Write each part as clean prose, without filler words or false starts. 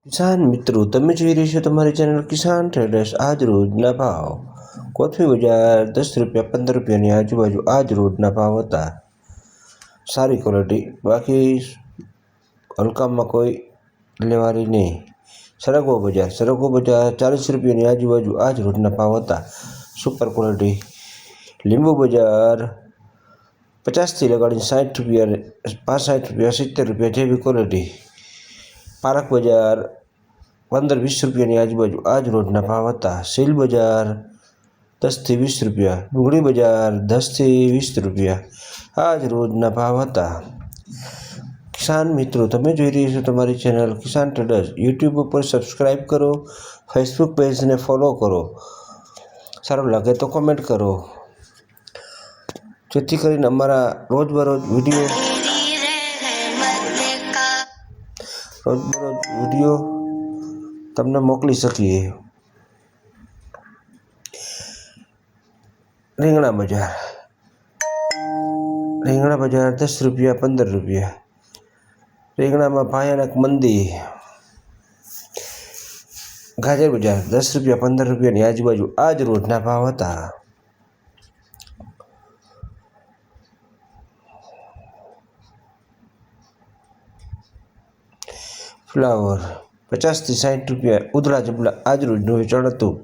કિસાન મિત્રો, તમે જોઈ રહ્યા છો તમારી ચેનલ કિસાન ટ્રેડર્સ। આજ રોજના ભાવ। કોથમી બજાર 10 રૂપિયા 15 રૂપિયાની આજુબાજુ આજ રોજના ભાવ હતા। સારી ક્વોલિટી, બાકી હલકામાં કોઈ લેવાની નહીં। સરગવો બજાર 40 રૂપિયાની આજુબાજુ આજ રોજના ભાવ હતા। Super quality. લીંબુ બજાર 50થી લગાડીને 60 રૂપિયા, 65 રૂપિયા, 70 રૂપિયા જેવી ક્વોલિટી। પાલક બજાર 15-20 રૂપિયાની આજુબાજુ આજ રોજના ભાવ હતા। સીલ બજાર 10થી 20 રૂપિયા, ડુંગળી બજાર 10થી 20 રૂપિયા આજ રોજના ભાવ હતા। કિસાન મિત્રો, તમે જોઈ રહ્યા છો તમારી ચેનલ કિસાન ટ્રેડર્સ। યુટ્યુબ ઉપર સબસ્ક્રાઈબ કરો, ફેસબુક પેજને ફોલો કરો, સારું લાગે તો કોમેન્ટ કરો, જેથી કરીને અમારા રોજબરોજ વિડીયો તમને મોકલી શકીએ। રીંગણા બજાર 10 રૂપિયા 15 રૂપિયા। રીંગણામાં ભયાનક મંદી। ગાજર બજાર 10 રૂપિયા 15 રૂપિયાની આજુબાજુ આજ રોજના ભાવ હતા। ફ્લાવર 50થી 60 રૂપિયા ઉધડા જબલા આજ રોજનું વેચાણ હતું।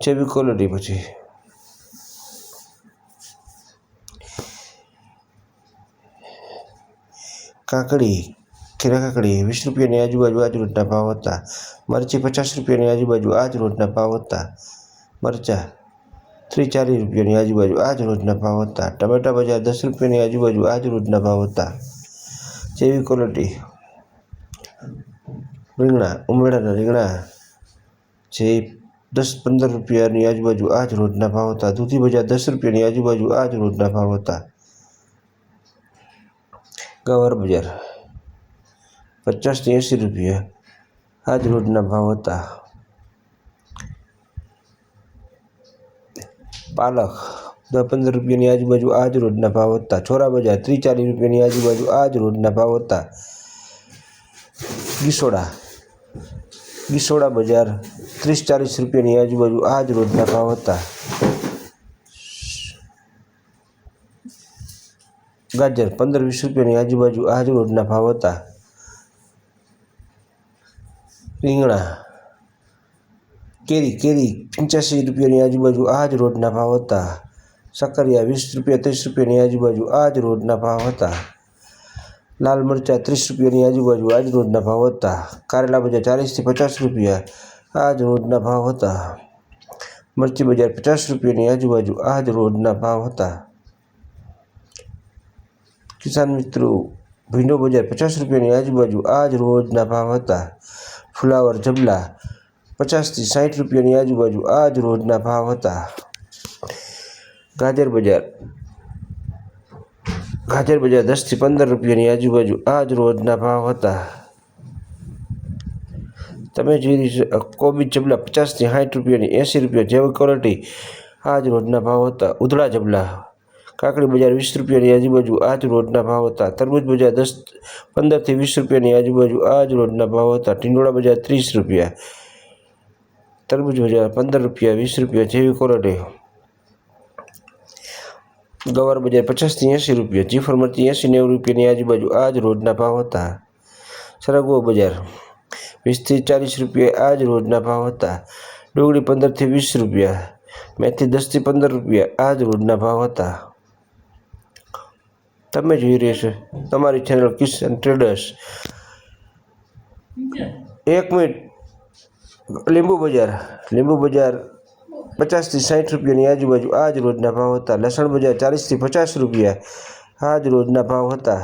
જેવી ક્વોલિટી પછી કાકડી, ખીરા કાકડી 20 રૂપિયાની આજુબાજુ આજ રોજના ભાવ હતા। મરચી 50 રૂપિયાની આજુબાજુ આજ રોજના ભાવ હતા। મરચા 30-40 રૂપિયાની આજુબાજુ આજ રોજના ભાવ હતા। ટમેટા બજાર 10 રૂપિયાની આજુબાજુ આજ રોજના ભાવ હતા। જેવી ક્વોલિટી। રીંગણા, ઉમેરાના રીંગણા જે 10-15 રૂપિયાની આજુબાજુ આજ રોજના ભાવ હતા। દૂધી બજાર 10 રૂપિયાની આજુબાજુ આજ રોજના ભાવ હતા। ગવાર બજાર 50થી 80 રૂપિયા આજ રોજના ભાવ હતા। પાલક 10-15 રૂપિયાની આજુબાજુ આજ રોજના ભાવ હતા। છોરા બજાર 30-40 રૂપિયાની આજુબાજુ આજ રોજના ભાવ હતા। ગીસોડા બજાર 30-40 રૂપિયાની આજુબાજુ આજ રોજના ભાવ હતા। ગાજર 15-20 રૂપિયાની આજુબાજુ આજ રોજના ભાવ હતા। રીંગણા, કેરી 85 રૂપિયાની આજુબાજુ આજ રોજના ભાવ હતા। સક્કરિયા 20 રૂપિયા 30 રૂપિયાની આજુબાજુ આજ રોજના ભાવ હતા। લાલ મરચા 30 રૂપિયાની આજુબાજુ આજ રોજના ભાવ હતા। કારેલા બજાર 40થી 50 રૂપિયા આજ રોજના ભાવ હતા। મરચી બજાર 50 રૂપિયાની આજુબાજુ આજ રોજના ભાવ હતા। કિસાન મિત્રો, ભીંડો બજાર 50 રૂપિયાની આજુબાજુ આજ રોજના ભાવ હતા। ફુલાવર જબલા 50થી 60 રૂપિયાની આજુબાજુ આજ રોજના ભાવ હતા। ગાજર બજાર 10થી 15 રૂપિયાની આજુબાજુ આજ રોજના ભાવ હતા। તમે જોઈ રહ્યા છો કોબી જબલા 50થી 60 રૂપિયાની 80 રૂપિયા જેવી ક્વોલિટી આજ રોજના ભાવ હતા। ઉધડા જબલા કાકડી બજાર 20 રૂપિયાની આજુબાજુ આજ રોજના ભાવ હતા। તરબૂચ બજાર 15થી 20 રૂપિયાની આજુબાજુ આજ રોજના ભાવ હતા। ટીંડોળા બજાર 30 રૂપિયા, તરબૂચ બજાર 15 રૂપિયા 20 રૂપિયા જેવી ક્વોલિટી। ગવાર બજાર 50થી 80 રૂપિયા, જીફર મરચી 80-90 રૂપિયાની આજુબાજુ આજ રોજના ભાવ હતા। સરગવો બજાર 20થી 40 રૂપિયા આજ રોજના ભાવ હતા। ડુંગળી 15થી 20 રૂપિયા, મેથી 10થી 15 રૂપિયા આજ રોજના ભાવ હતા। તમે જોઈ રહ્યા છો તમારી ચેનલ કિસાન ટ્રેડર્સ। 1 મિનિટ। લીંબુ બજાર 50થી 60 રૂપિયાની આજુબાજુ આજ રોજના ભાવ હતા। લસણ બજાર 40થી 50 રૂપિયા આજ રોજના ભાવ હતા।